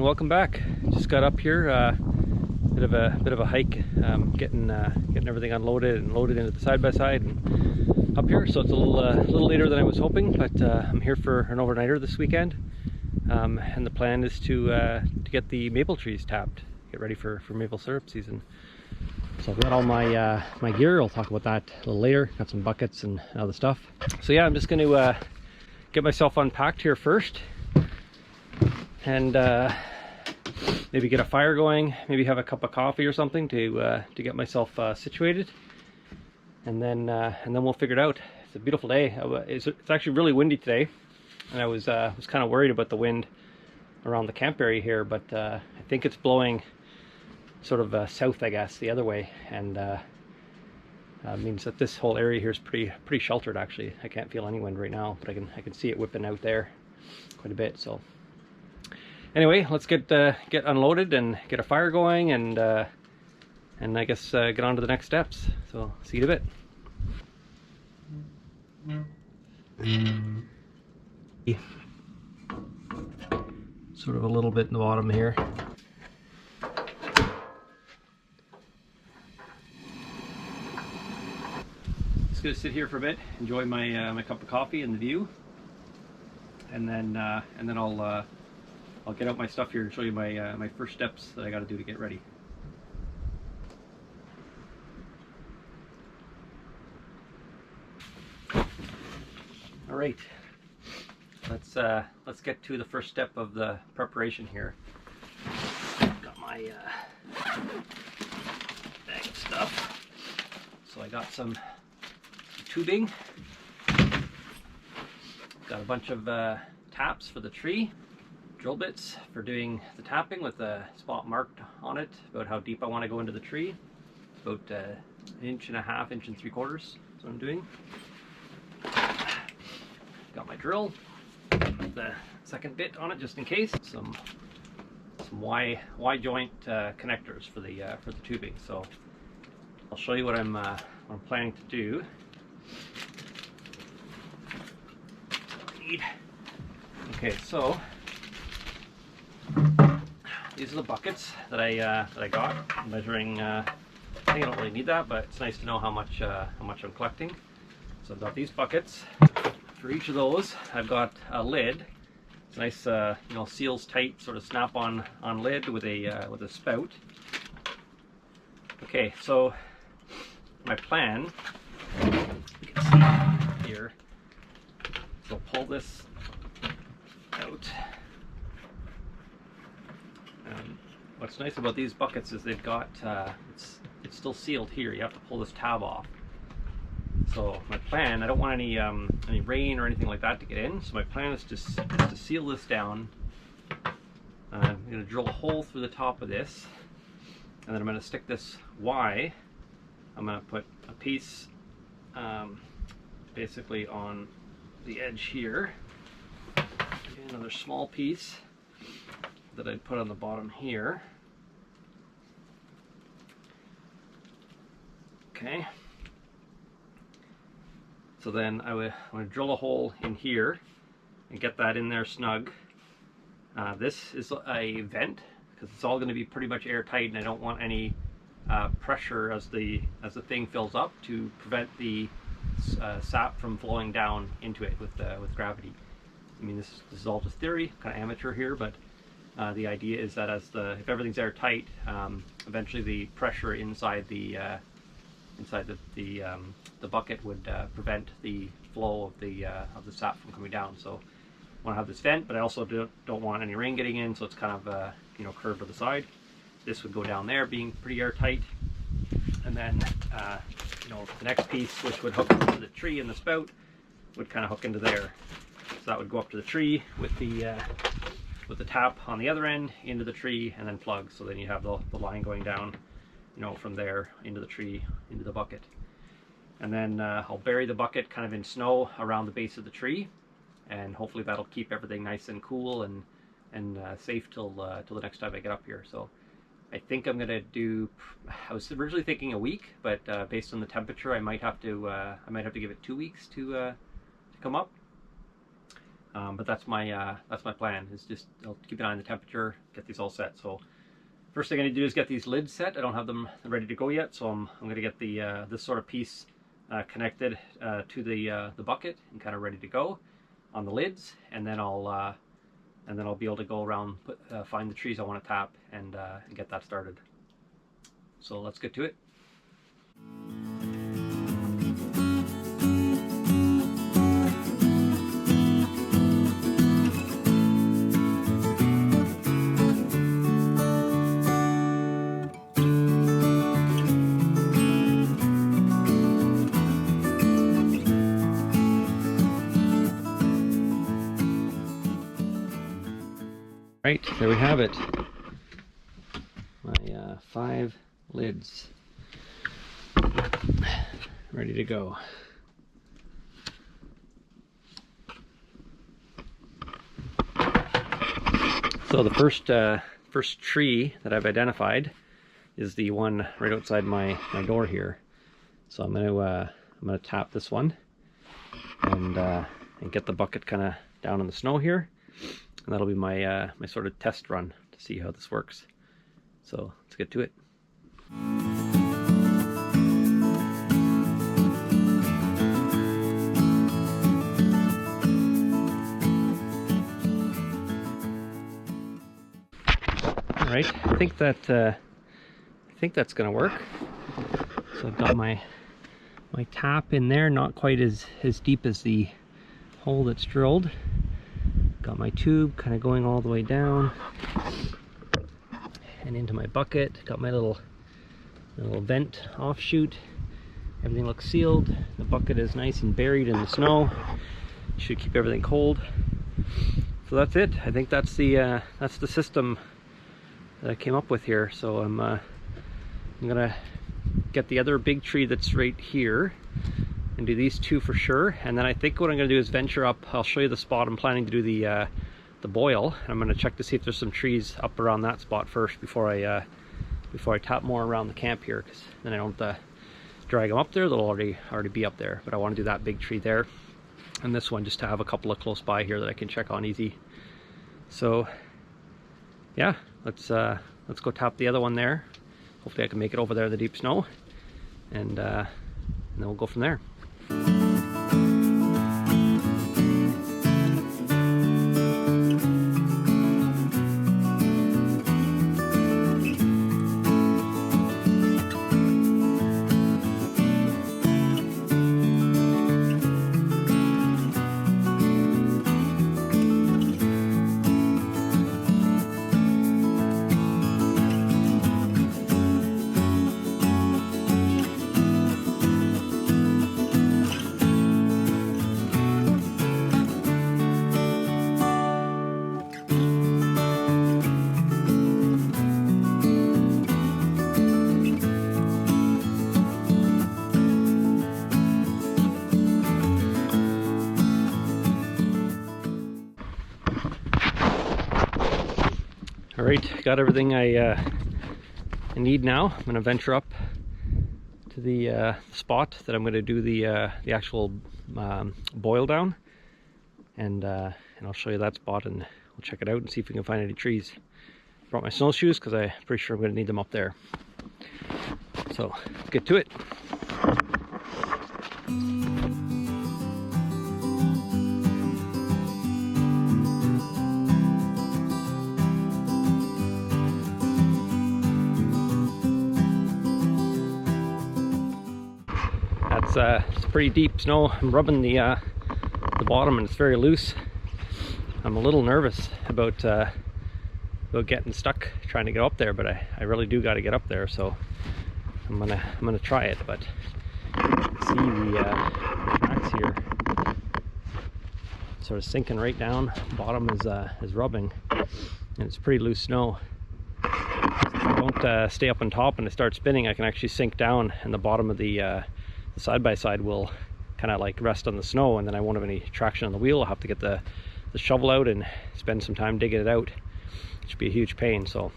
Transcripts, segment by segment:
and welcome back. Just got up here, bit of a hike, getting everything unloaded and loaded into the side-by-side and up here. So it's a little later than I was hoping, but I'm here for an overnighter this weekend, and the plan is to get the maple trees tapped, get ready for maple syrup season. So I've got all my my gear. I'll talk about that a little later. Got some buckets and other stuff. So yeah, I'm just going to get myself unpacked here first, and maybe get a fire going, maybe have a cup of coffee or something to get myself situated, and then we'll figure it out. It's a beautiful day. It's actually really windy today, and I was kind of worried about the wind around the camp area here, but I think it's blowing sort of south, I guess, the other way, and means that this whole area here is pretty sheltered. Actually, I can't feel any wind right now, but I can see it whipping out there quite a bit. So anyway, let's get unloaded and get a fire going, and I guess get on to the next steps. So see you in a bit. Sort of a little bit in the bottom here. Just gonna sit here for a bit, enjoy my my cup of coffee and the view, and then I'll get out my stuff here and show you my my first steps that I got to do to get ready. All right, let's get to the first step of the preparation here. Got my bag of stuff. So I got some tubing. Got a bunch of taps for the tree. Drill bits for doing the tapping with a spot marked on it about how deep I want to go into the tree. About an inch and a half, inch and 3/4. That's what I'm doing. Got my drill, the second bit on it just in case. Some Y joint connectors for the tubing. So I'll show you what I'm planning to do. Okay, so these are the buckets that I got. I'm measuring. I think I don't really need that, but it's nice to know how much I'm collecting. So I've got these buckets. For each of those, I've got a lid. It's nice, you know, seals tight, sort of snap-on lid with a spout. Okay, so my plan, you can see here. So pull this out. What's nice about these buckets is they've got it's still sealed here. You have to pull this tab off. So my plan, I don't want any rain or anything like that to get in. So my plan is to seal this down. I'm going to drill a hole through the top of this, and then I'm going to stick this Y. I'm going to put a piece basically on the edge here. Another small piece that I'd put on the bottom here. Okay. So then I'm going to drill a hole in here and get that in there snug. This is a vent because it's all going to be pretty much airtight, and I don't want any pressure as the thing fills up to prevent the sap from flowing down into it with gravity. I mean, this is all just theory, kind of amateur here, but the idea is that if everything's airtight, eventually the pressure inside the bucket would prevent the flow of the sap from coming down. So I want to have this vent, but I also don't want any rain getting in, so it's kind of you know, curved to the side. This would go down there, being pretty airtight, and then you know, the next piece, which would hook to the tree and the spout, would kind of hook into there. So that would go up to the tree with the tap on the other end into the tree, and then plug. So then you have the line going down, you know, from there into the tree, into the bucket. And then I'll bury the bucket kind of in snow around the base of the tree, and hopefully that'll keep everything nice and cool and safe till the next time I get up here. So I think I'm gonna do. I was originally thinking a week, but based on the temperature, I might have to give it 2 weeks to come up. But that's my plan, is just I'll keep an eye on the temperature, get these all set. So first thing I need to do is get these lids set. I don't have them ready to go yet, so I'm going to get the this sort of piece connected to the bucket and kind of ready to go on the lids, and then I'll be able to go around, find the trees I want to tap, and get that started. So let's get to it. Right, there we have it. My 5 lids ready to go. So the first tree that I've identified is the one right outside my door here. So I'm gonna tap this one and get the bucket kind of down in the snow here. And that'll be my my sort of test run to see how this works. So let's get to it. All right, I think that's gonna work. So I've got my tap in there, not quite as deep as the hole that's drilled. Got my tube kind of going all the way down and into my bucket. Got my little vent offshoot. Everything looks sealed. The bucket is nice and buried in the snow. Should keep everything cold. So that's it. I think that's the system that I came up with here. So I'm gonna get the other big tree that's right here and do these 2 for sure, and then I think what I'm going to do is venture up. I'll show you the spot I'm planning to do the boil, and I'm going to check to see if there's some trees up around that spot first before I tap more around the camp here, because then I don't drag them up there. They'll already be up there. But I want to do that big tree there, and this one just to have a couple of close by here that I can check on easy. So yeah, let's go tap the other one there. Hopefully I can make it over there in the deep snow, and then we'll go from there. All right, got everything I need now. I'm going to venture up to the spot that I'm going to do the actual boil down, and I'll show you that spot, and we'll check it out and see if we can find any trees. Brought my snowshoes because I'm pretty sure I'm going to need them up there. So let's get to it. It's pretty deep snow. I'm rubbing the bottom and it's very loose. I'm a little nervous about getting stuck trying to get up there, but I really do got to get up there, so I'm gonna try it. But see the tracks here sort of sinking right down. Bottom is rubbing, and it's pretty loose snow. If I don't stay up on top and it starts spinning, I can actually sink down, and the bottom of the side-by-side will kind of like rest on the snow, and then I won't have any traction on the wheel. I'll have to get the shovel out and spend some time digging it out. It should be a huge pain, so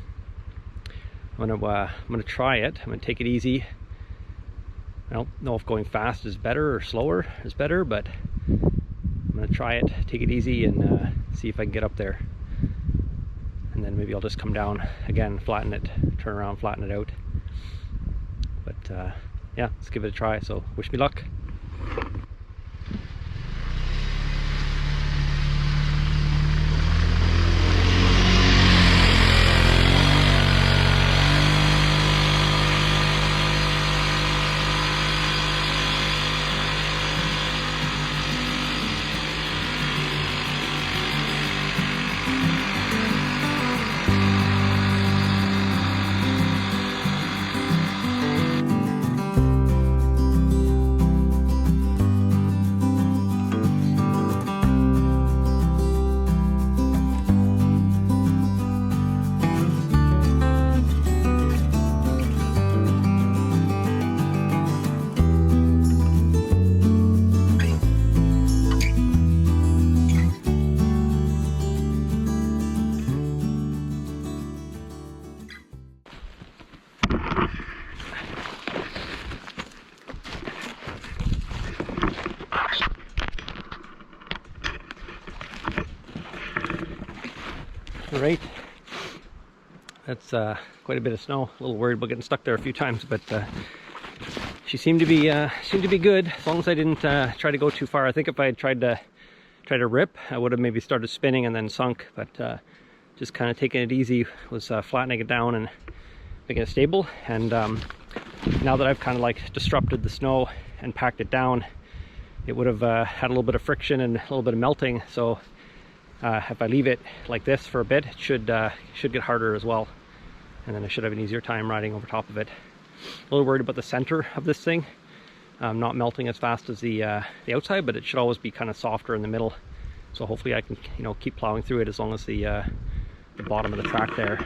I'm gonna try it. I'm gonna take it easy. I don't know if going fast is better or slower is better, but I'm going to try it, take it easy, and see if I can get up there. And then maybe I'll just come down again, flatten it, turn around, flatten it out. But yeah, let's give it a try. So wish me luck. Alright, that's quite a bit of snow. A little worried about getting stuck there a few times, but she seemed to be good, as long as I didn't try to go too far. I think if I had tried to rip, I would have maybe started spinning and then sunk, but just kind of taking it easy, was flattening it down and making it stable. And now that I've kind of like disrupted the snow and packed it down, it would have had a little bit of friction and a little bit of melting. So if I leave it like this for a bit, it should get harder as well, and then I should have an easier time riding over top of it. A little worried about the center of this thing not melting as fast as the outside, but it should always be kind of softer in the middle. So hopefully I can, you know, keep plowing through it as long as the bottom of the track there.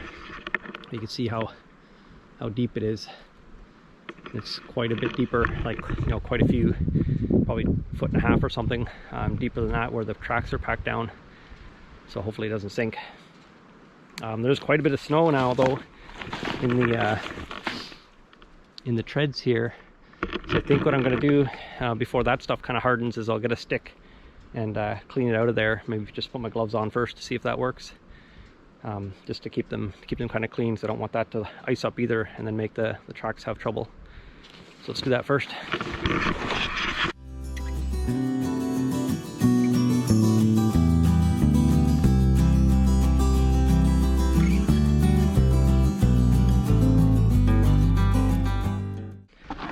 You can see how deep it is. It's quite a bit deeper, like, you know, quite a few, probably 1.5 feet or something deeper than that, where the tracks are packed down. So hopefully it doesn't sink. There's quite a bit of snow now though in the treads here. So I think what I'm going to do before that stuff kind of hardens is I'll get a stick and clean it out of there. Maybe just put my gloves on first to see if that works. Just to keep them kind of clean, so I don't want that to ice up either and then make the tracks have trouble. So let's do that first.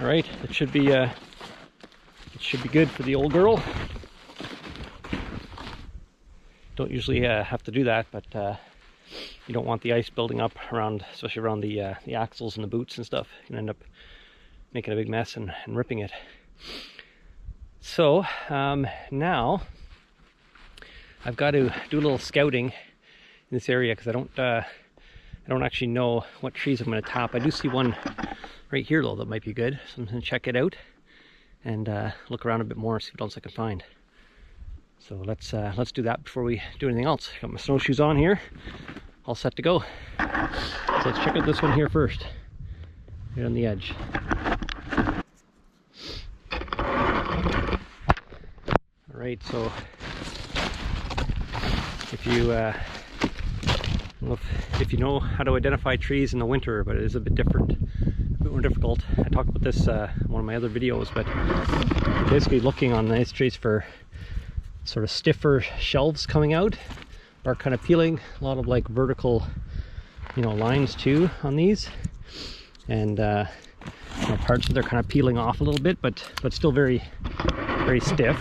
All right, it should be good for the old girl. Don't usually have to do that, but you don't want the ice building up around, especially around the axles and the boots and stuff. You can end up making a big mess and ripping it. So now I've got to do a little scouting in this area, because I don't actually know what trees I'm going to tap. I do see one right here though that might be good, so I'm going to check it out and look around a bit more, see what else I can find. So let's do that before we do anything else. Got my snowshoes on here, all set to go. So let's check out this one here first, right on the edge. All right, so if you know how to identify trees in the winter, but it is a bit different, a bit more difficult. I talked about this in one of my other videos, but basically looking on nice trees for sort of stiffer shelves coming out, or kind of peeling. A lot of like vertical, you know, lines too on these, and you know, parts that are kind of peeling off a little bit, but still very stiff.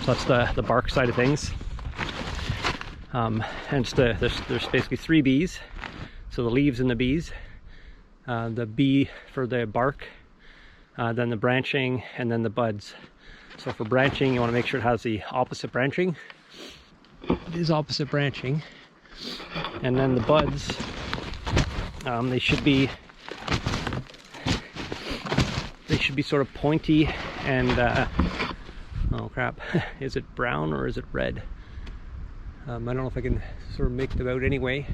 So that's the bark side of things. And there's basically 3 B's. So the leaves and the B's, the B for the bark, then the branching, and then the buds. So for branching, you want to make sure it has the opposite branching. It is opposite branching. And then the buds, they should be sort of pointy and oh crap, is it brown or is it red? I don't know if I can sort of make them out anyway,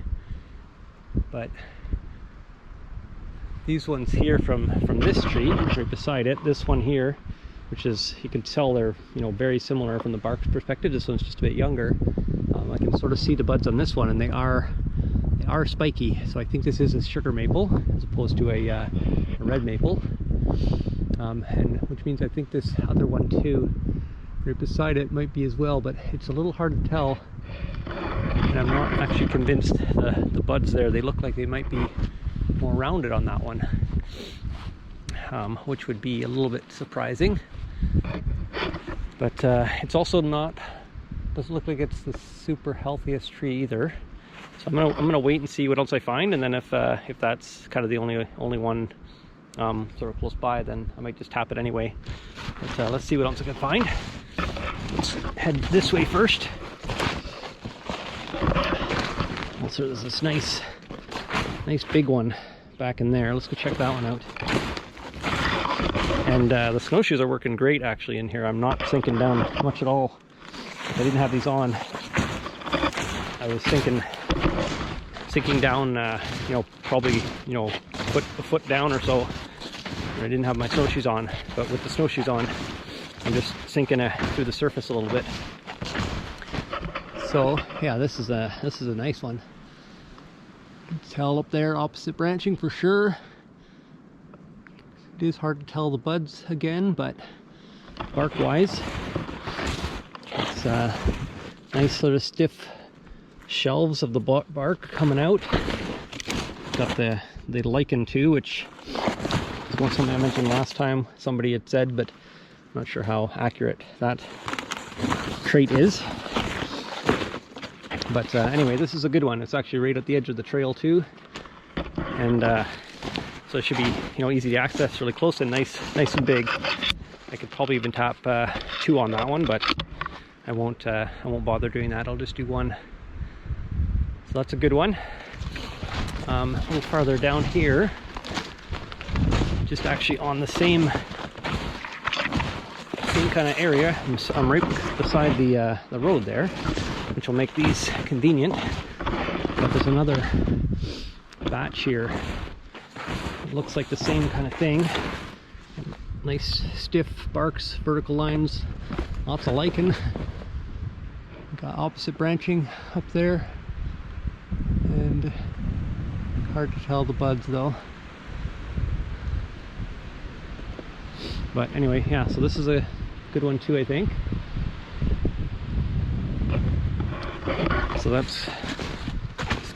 but these ones here from this tree right beside it, this one here which is, you can tell they're, you know, very similar from the bark perspective. This one's just a bit younger. I can sort of see the buds on this one, and they are spiky. So I think this is a sugar maple as opposed to a red maple, and which means I think this other one too, right beside it, might be as well. But it's a little hard to tell, and I'm not actually convinced. The buds there, they look like they might be more rounded on that one, which would be a little bit surprising. But it's also not, doesn't look like it's the super healthiest tree either. So I'm gonna wait and see what else I find, and then if that's kind of the only one sort of close by, then I might just tap it anyway. But let's see what else I can find. Let's head this way first. Also, there's this nice big one back in there. Let's go check that one out. And the snowshoes are working great actually in here. I'm not sinking down much at all. If I didn't have these on, I was sinking down, you know, probably, you know, a foot down or so. I didn't have my snowshoes on, but with the snowshoes on, I'm just sinking through the surface a little bit. So yeah, this is a nice one. You can tell up there, opposite branching for sure. It is hard to tell the buds again, but bark wise, it's nice sort of stiff shelves of the bark coming out. Got the lichen too, which is something I mentioned last time. Somebody had said, but I'm not sure how accurate that trait is. But anyway, this is a good one. It's actually right at the edge of the trail too, and so it should be, you know, easy to access, really close and nice and big. I could probably even tap 2 on that one, but I won't bother doing that. I'll just do 1. So that's a good one. A little farther down here, just actually on the same kind of area. I'm right beside the road there, which will make these convenient. But there's another batch here. It looks like the same kind of thing. Nice stiff barks, vertical lines, lots of lichen. Got opposite branching up there, and hard to tell the buds though. But anyway, yeah, so this is a good one too, I think. So that's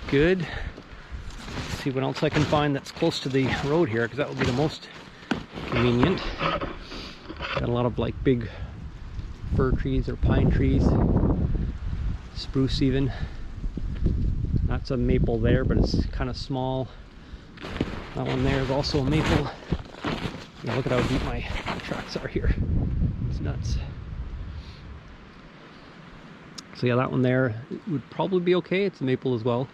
good. Let's see what else I can find that's close to the road here, because that would be the most convenient. Got a lot of like big fir trees or pine trees, spruce even. That's a maple there, but it's kind of small. That one there is also a maple. Now look at how deep my tracks are here. It's nuts. So yeah, that one there would probably be okay. It's a maple as well.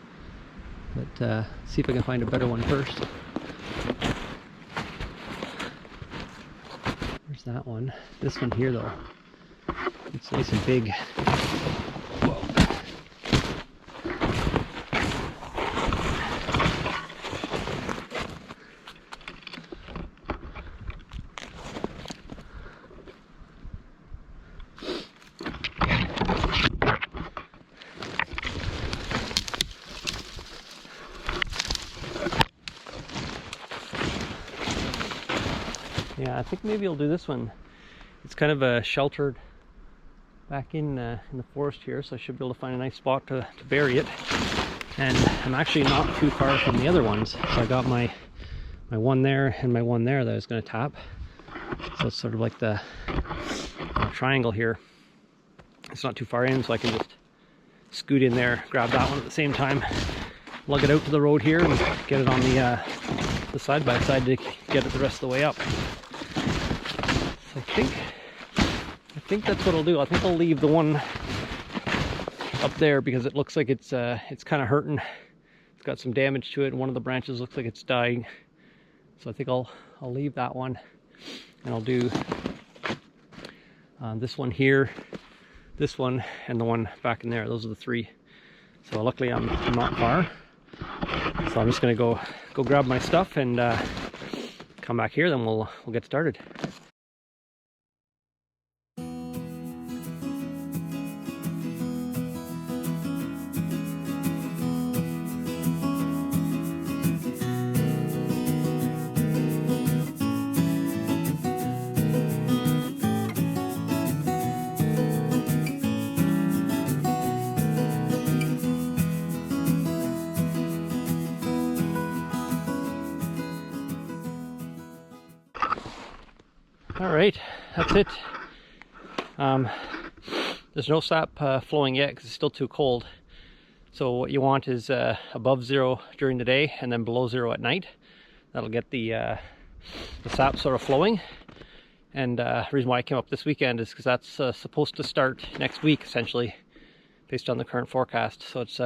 But see if I can find a better one first. There's that one. This one here though, it's nice and big. Whoa. Yeah, I think maybe I'll do this one. It's kind of sheltered back in the forest here, so I should be able to find a nice spot to bury it. And I'm actually not too far from the other ones. So I got my one there and my one there that I was going to tap. So it's sort of like the triangle here. It's not too far in, so I can just scoot in there, grab that one at the same time, lug it out to the road here, and get it on the side-by-side to get it the rest of the way up. So I think that's what I'll do. I think I'll leave the one up there because it looks like it's kind of hurting. It's got some damage to it, and one of the branches looks like it's dying. So I think I'll leave that one, and I'll do this one here, this one, and the one back in there. Those are the 3. So luckily I'm not far. So I'm just gonna go grab my stuff and come back here. Then we'll get started. All right, that's it. There's no sap flowing yet because it's still too cold. So what you want is above 0 during the day and then below 0 at night. That'll get the sap sort of flowing. And the reason why I came up this weekend is because that's supposed to start next week, essentially, based on the current forecast. So it's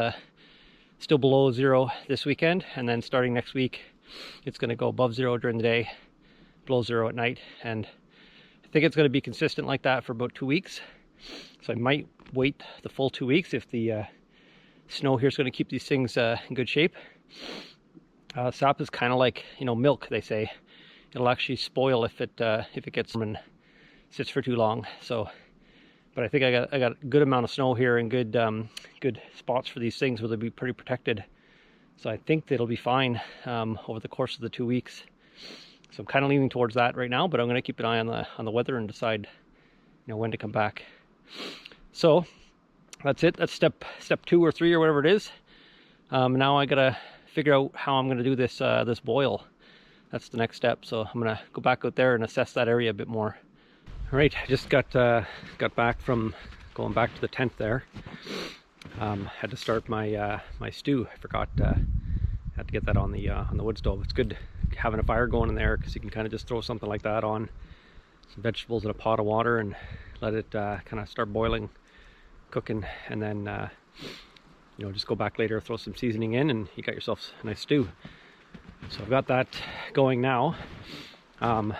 still below 0 this weekend, and then starting next week, it's going to go above 0 during the day, below 0 at night. And I think it's going to be consistent like that for about 2 weeks. So I might wait the full 2 weeks if the snow here is going to keep these things in good shape. Sap is kind of like, you know, milk, they say. It'll actually spoil if it gets and sits for too long. So, but I think I got a good amount of snow here and good spots for these things where they'll be pretty protected. So I think that it'll be fine over the course of the 2 weeks. So I'm kind of leaning towards that right now, but I'm going to keep an eye on the weather and decide, you know, when to come back. So that's it. That's step 2 or 3 or whatever it is. Now I gotta figure out how I'm gonna do this this boil. That's the next step. So I'm gonna go back out there and assess that area a bit more. All right, I just got back from going back to the tent there. Had to start my my stew. I forgot. Had to get that on the wood stove. It's good having a fire going in there because you can kind of just throw something like that on, some vegetables in a pot of water, and let it kind of start boiling, cooking, and then you know, just go back later, throw some seasoning in, and you got yourself a nice stew. So I've got that going now, but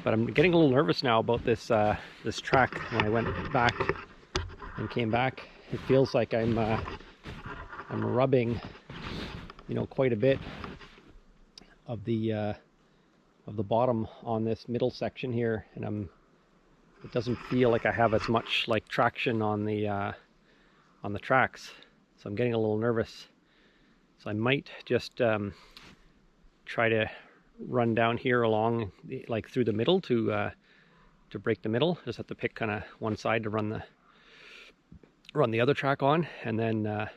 I'm getting a little nervous now about this this track. When I went back and came back, it feels like I'm rubbing, you know, quite a bit of the bottom on this middle section here, and it doesn't feel like I have as much like traction on the tracks. So I'm getting a little nervous. So I might just try to run down here along, like through the middle to break the middle. Just have to pick kind of one side to run the other track on, and then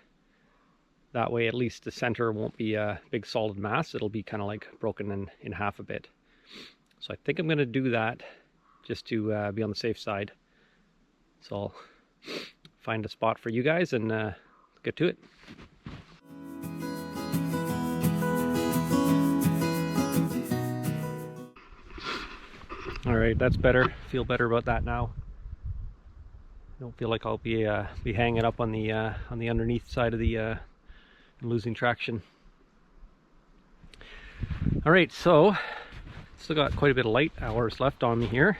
that way at least the center won't be a big solid mass. It'll be kind of like broken in half a bit. So I think I'm going to do that just to be on the safe side. So I'll find a spot for you guys and get to it. All right, that's better. Feel better about that now. Don't feel like I'll be hanging up on the underneath side of the losing traction. All right, so still got quite a bit of light hours left on me here.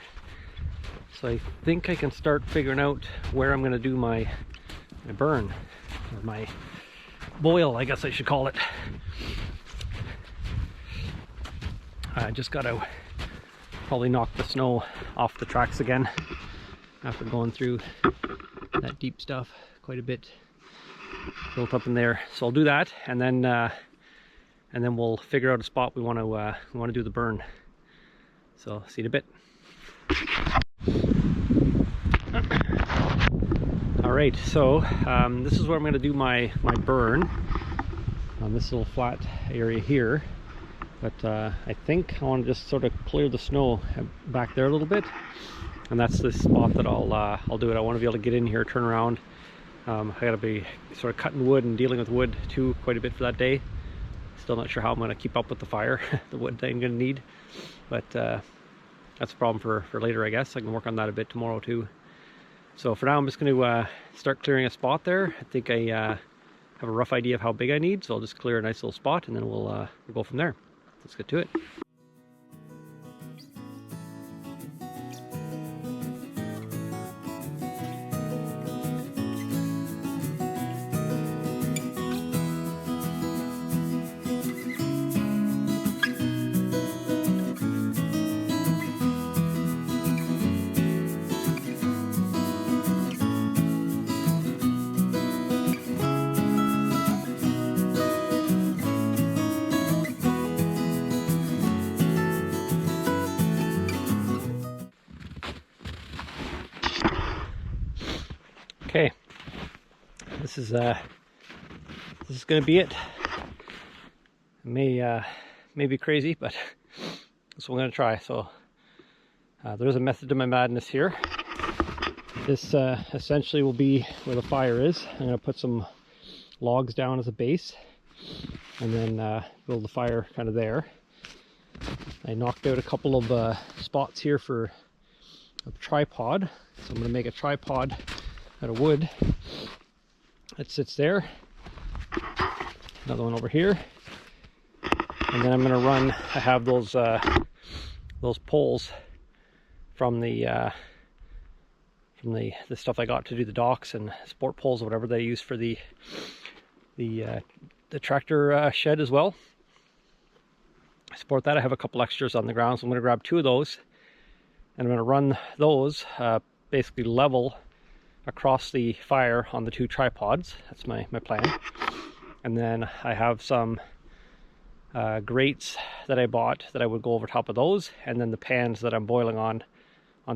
So I think I can start figuring out where I'm going to do my burn, or my boil, I guess I should call it. I just got to probably knock the snow off the tracks again after going through that deep stuff quite a bit built up in there. So I'll do that, and then we'll figure out a spot we want to do the burn. So see you in a bit. All right, so this is where I'm going to do my burn on this little flat area here. But I think I want to just sort of clear the snow back there a little bit, and that's the spot that I'll do it. I want to be able to get in here, turn around. I got to be sort of cutting wood and dealing with wood too quite a bit for that day. Still not sure how I'm going to keep up with the fire, the wood I'm going to need, but that's a problem for later, I guess. I can work on that a bit tomorrow too. So for now, I'm just going to start clearing a spot there. I think I have a rough idea of how big I need, so I'll just clear a nice little spot, and then we'll go from there. Let's get to it. Okay, this is going to be it. It may be crazy, but that's what I'm going to try. So There's a method to my madness here. This essentially will be where the fire is. I'm going to put some logs down as a base and then build the fire kind of there. I knocked out a couple of spots here for a tripod, so I'm going to make a tripod out of wood that sits there. Another one over here, and then I'm going to run. I have those poles from the stuff I got to do the docks and sport poles or whatever they use for the tractor shed as well. I support that. I have a couple extras on the ground, so I'm going to grab 2 of those, and I'm going to run those basically level across the fire on the 2 tripods. That's my plan. And then I have some grates that I bought that I would go over top of those, and then the pans that I'm boiling on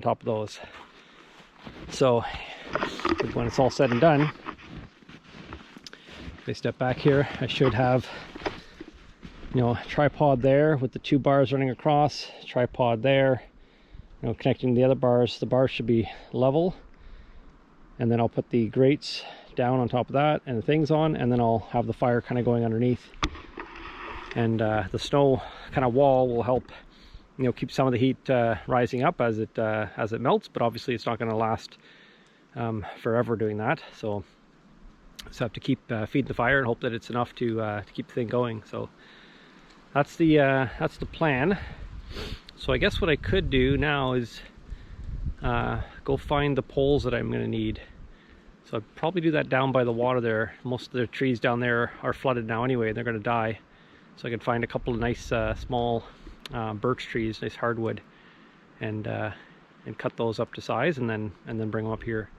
top of those. So when it's all said and done, if I step back here, I should have, you know, a tripod there with the 2 bars running across, tripod there, you know, connecting the other bars. The bars should be level, and then I'll put the grates down on top of that and the things on, and then I'll have the fire kind of going underneath. And the snow kind of wall will help, you know, keep some of the heat rising up as it melts, but obviously it's not going to last forever doing that. So just have to keep feeding the fire and hope that it's enough to keep the thing going. So that's the plan. So I guess what I could do now is go find the poles that I'm going to need. So I'd probably do that down by the water there. Most of the trees down there are flooded now anyway, and they're going to die. So I could find a couple of nice small birch trees, nice hardwood, and cut those up to size, and then bring them up here.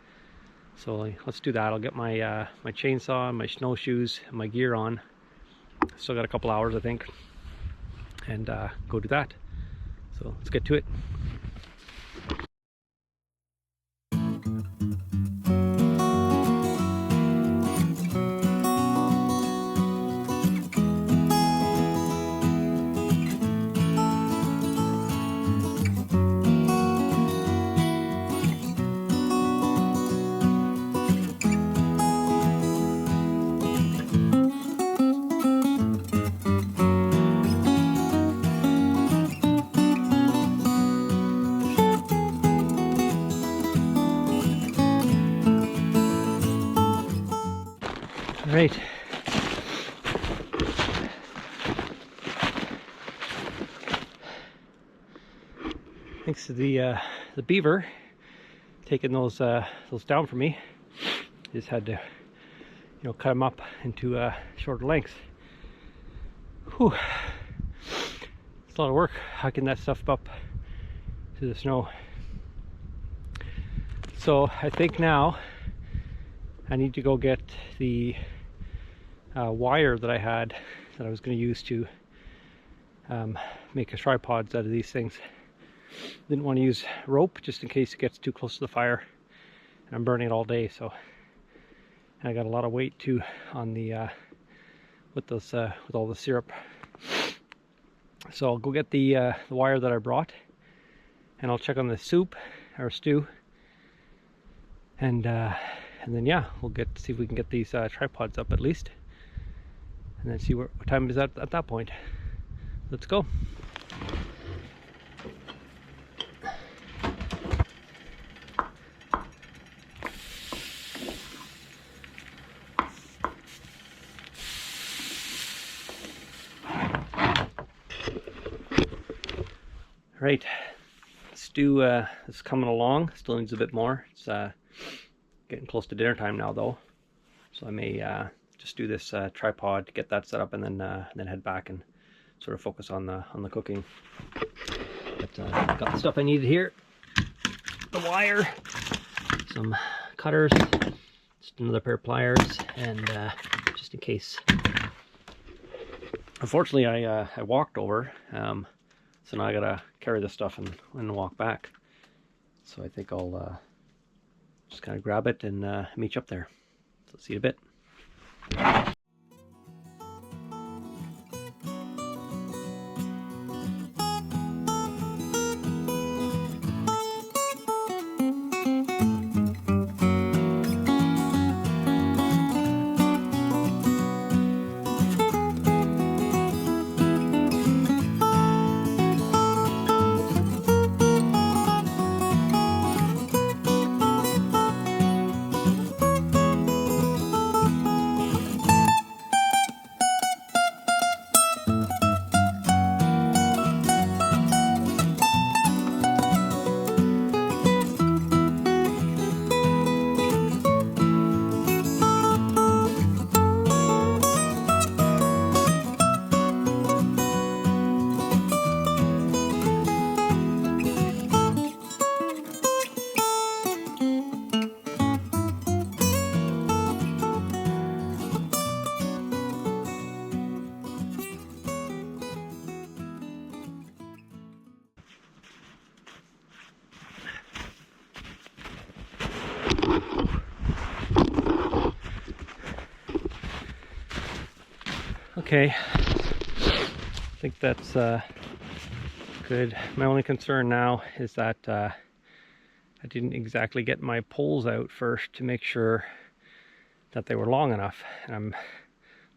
So let's do that. I'll get my my chainsaw, my snowshoes, and my gear on. Still got a couple hours, I think, and go do that. So let's get to it. Right. Thanks to the beaver taking those down for me. Just had to, you know, cut them up into shorter lengths. Whew. It's a lot of work hiking that stuff up to the snow. So I think now I need to go get the wire that I had that I was going to use to make a tripods out of these things. Didn't want to use rope just in case it gets too close to the fire, and I'm burning it all day. So I got a lot of weight too on the with all the syrup. So I'll go get the wire that I brought, and I'll check on the soup or stew, and then yeah, we'll see if we can get these tripods up at least, and then see what time is at that point. Let's go. Right, stew is coming along. Still needs a bit more. It's getting close to dinner time now though, so I may just do this tripod to get that set up, and then head back and sort of focus on the cooking. But got the stuff I needed here: the wire, some cutters, just another pair of pliers, and just in case. Unfortunately, I walked over, so now I gotta carry this stuff and walk back. So I think I'll just kind of grab it and meet you up there. So see you in a bit. Okay, I think that's good. My only concern now is that I didn't exactly get my poles out first to make sure that they were long enough. And I'm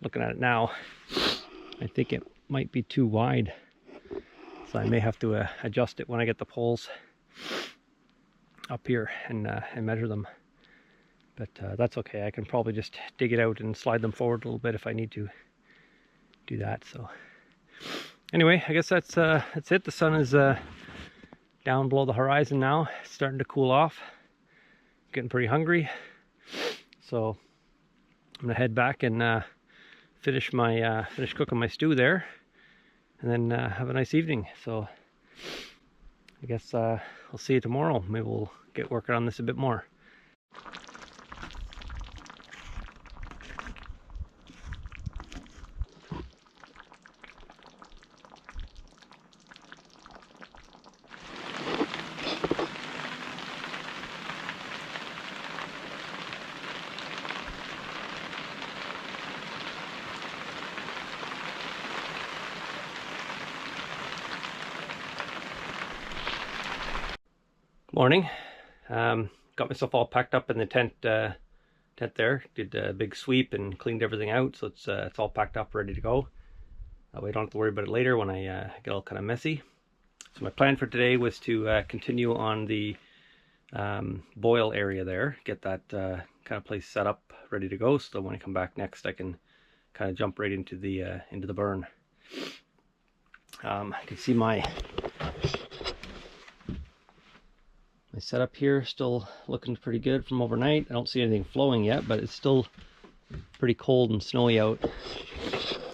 looking at it now. I think it might be too wide, so I may have to adjust it when I get the poles up here and measure them. But that's okay. I can probably just dig it out and slide them forward a little bit if I need to do that. So anyway, I guess that's it. The sun is down below the horizon now. It's starting to cool off. Getting pretty hungry, so I'm gonna head back and finish cooking my stew there, and then have a nice evening. So I guess I'll see you tomorrow. Maybe we'll get working on this a bit more. Morning. Got myself all packed up in the tent there. Did a big sweep and cleaned everything out, so it's all packed up, ready to go. That way I don't have to worry about it later when I get all kind of messy. So my plan for today was to continue on the boil area there, get that kind of place set up, ready to go, so that when I come back next, I can kind of jump right into the burn. I can see my setup here still looking pretty good from overnight. I don't see anything flowing yet, but it's still pretty cold and snowy out.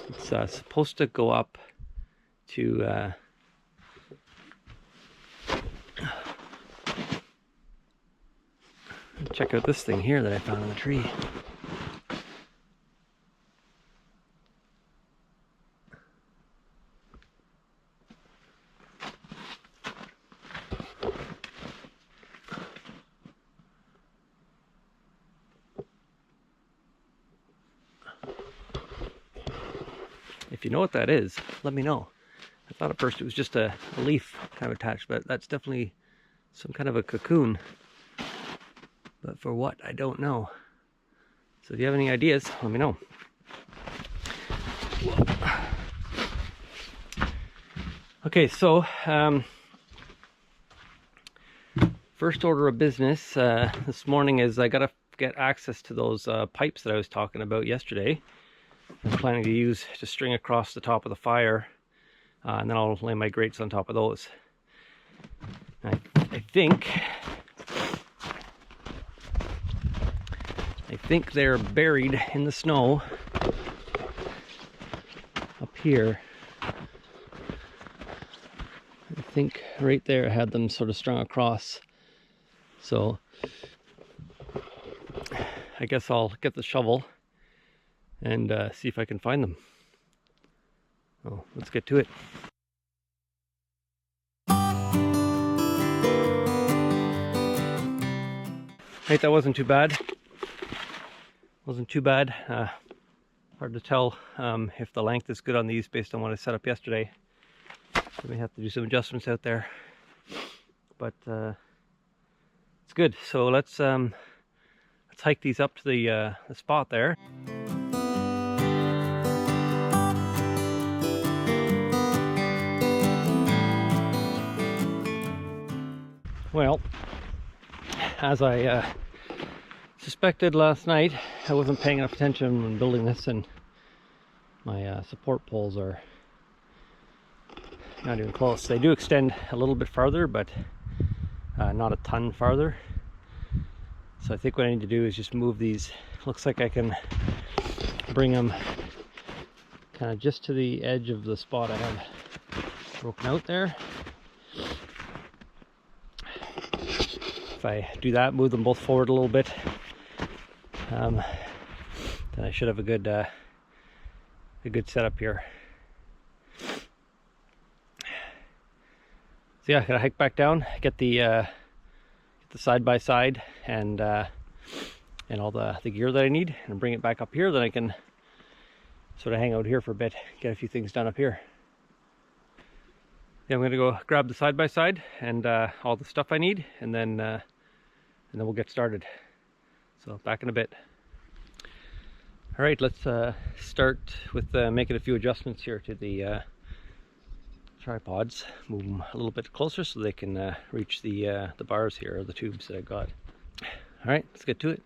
It's supposed to go up to check out this thing here that I found in the tree. If you know what that is, let me know. I thought at first it was just a leaf kind of attached, but that's definitely some kind of a cocoon. But for what, I don't know. So if you have any ideas, let me know. Okay, so first order of business this morning is I gotta get access to those pipes that I was talking about yesterday. I'm planning to use to string across the top of the fire, and then I'll lay my grates on top of those. I think they're buried in the snow up here. I think right there I had them sort of strung across. So I guess I'll get the shovel and see if I can find them. Oh, let's get to it. Right, that wasn't too bad. Wasn't too bad. Hard to tell if the length is good on these based on what I set up yesterday. I may have to do some adjustments out there, but it's good. So let's hike these up to the spot there. Well, as I suspected last night, I wasn't paying enough attention when building this, and my support poles are not even close. They do extend a little bit farther, but not a ton farther. So I think what I need to do is just move these. Looks like I can bring them kind of just to the edge of the spot I have broken out there. If I do that, move them both forward a little bit, then I should have a good setup here. So yeah, gotta hike back down, get the side by side and all the gear that I need, and bring it back up here. Then I can So to hang out here for a bit, get a few things done up here. Yeah, I'm gonna go grab the side-by-side and all the stuff I need, and then we'll get started. So back in a bit. All right, let's start with making a few adjustments here to the tripods. Move them a little bit closer so they can reach the bars here, or the tubes that I got. All right, let's get to it.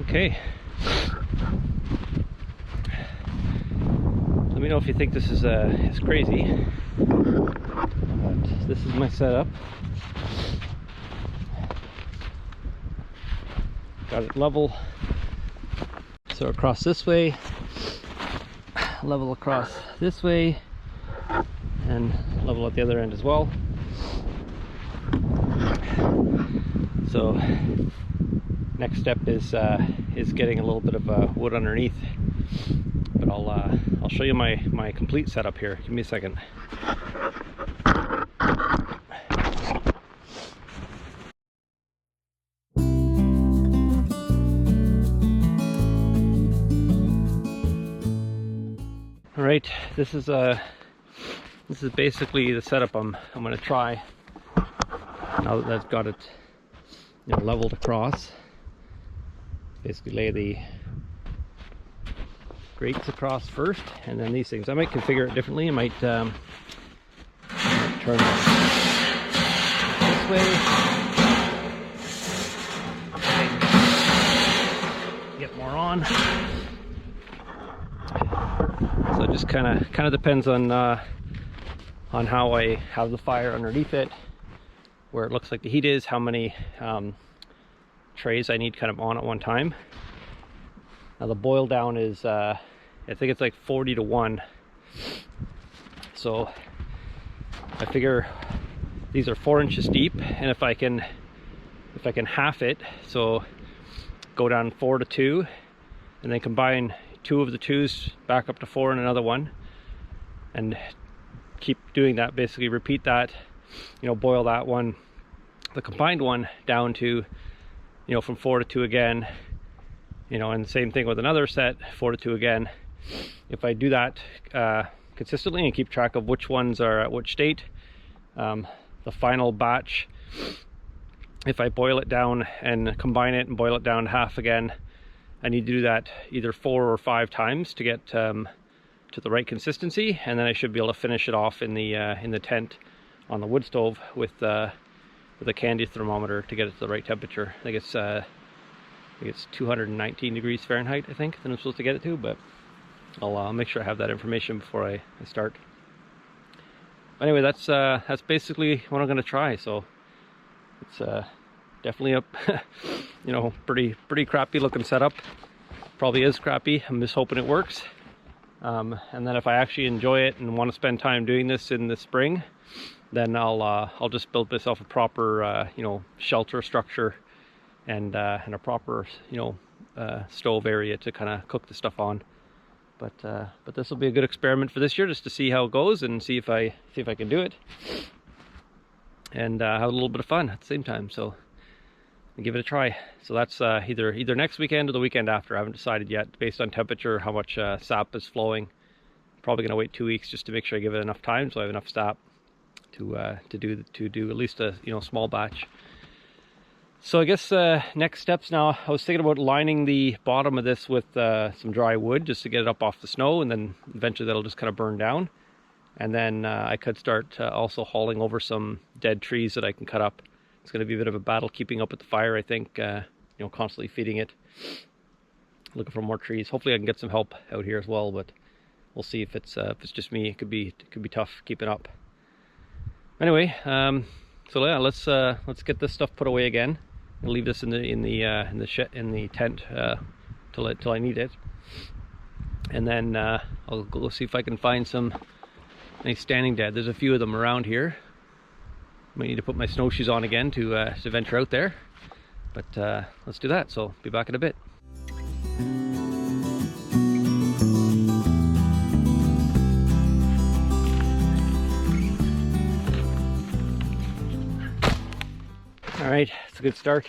Okay. Let me know if you think this is crazy. But this is my setup. Got it level. So across this way, level across this way, and level at the other end as well. So next step is getting a little bit of wood underneath, but I'll show you my complete setup here. Give me a second. All right, this is basically the setup I'm going to try now that I've got it, you know, leveled across. Basically lay the grates across first, and then these things. I might configure it differently. I might turn it this way, get more on. So it just kind of depends on how I have the fire underneath it, where it looks like the heat is, how many trays I need kind of on at one time. Now the boil down is I think it's like 40 to 1. So I figure these are 4 inches deep, and if I can half it, so go down 4 to 2, and then combine 2 of the 2s back up to 4 in another one, and keep doing that, basically repeat that, you know, boil that one, the combined one, down to, you know, from 4 to 2 again, you know, and same thing with another set, 4 to 2 again. If I do that consistently and keep track of which ones are at which state, the final batch, if I boil it down and combine it and boil it down half again, I need to do that either 4 or 5 times to get to the right consistency, and then I should be able to finish it off in the tent on the wood stove with a candy thermometer to get it to the right temperature. I think it's 219 degrees Fahrenheit, I think, that I'm supposed to get it to, but I'll make sure I have that information before I start. Anyway, that's basically what I'm going to try. So it's definitely a you know, pretty crappy looking setup. Probably is crappy. I'm just hoping it works. And then if I actually enjoy it and want to spend time doing this in the spring, then I'll just build myself a proper you know, shelter structure and a proper, you know, stove area to kind of cook the stuff on. But this will be a good experiment for this year, just to see how it goes and see if I can do it, and have a little bit of fun at the same time. So and give it a try. So that's either next weekend or the weekend after. I haven't decided yet, based on temperature, how much sap is flowing. Probably gonna wait 2 weeks just to make sure I give it enough time so I have enough sap to do at least a small batch. So I guess next steps now, I was thinking about lining the bottom of this with some dry wood just to get it up off the snow, and then eventually that'll just kind of burn down. And then I could start also hauling over some dead trees that I can cut up. It's going to be a bit of a battle keeping up with the fire, I think, constantly feeding it, looking for more trees. Hopefully I can get some help out here as well, but we'll see if it's just me. It could be tough keeping up. Anyway, so yeah, let's get this stuff put away again. I'll leave this in the tent till I need it, and then I'll go see if I can find any standing dead. There's a few of them around here. Might need to put my snowshoes on again to venture out there, but let's do that. So be back in a bit. All right, it's a good start.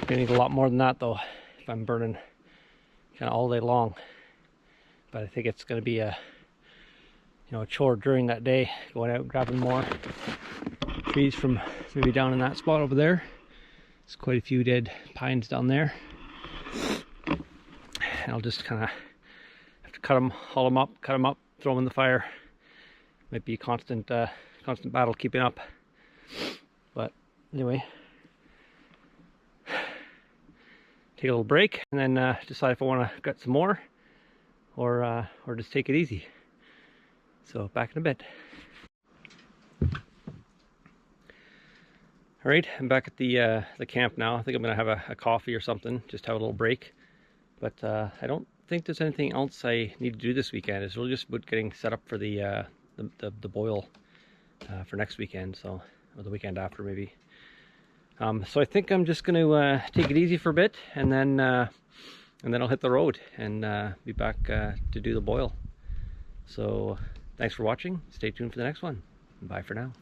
Gonna need a lot more than that though, if I'm burning kind of all day long. But I think it's gonna be a chore during that day, going out and grabbing more trees from maybe down in that spot over there. There's quite a few dead pines down there. And I'll just kind of have to cut them, haul them up, throw them in the fire. Might be a constant battle keeping up. But anyway, take a little break and then decide if I want to get some more or just take it easy. So back in a bit. All right, I'm back at the camp now. I think I'm gonna have a coffee or something, just have a little break. But I don't think there's anything else I need to do this weekend. It's really just about getting set up for the boil for next weekend, or the weekend after maybe. So I think I'm just going to take it easy for a bit, and then I'll hit the road and be back to do the boil. So thanks for watching. Stay tuned for the next one. Bye for now.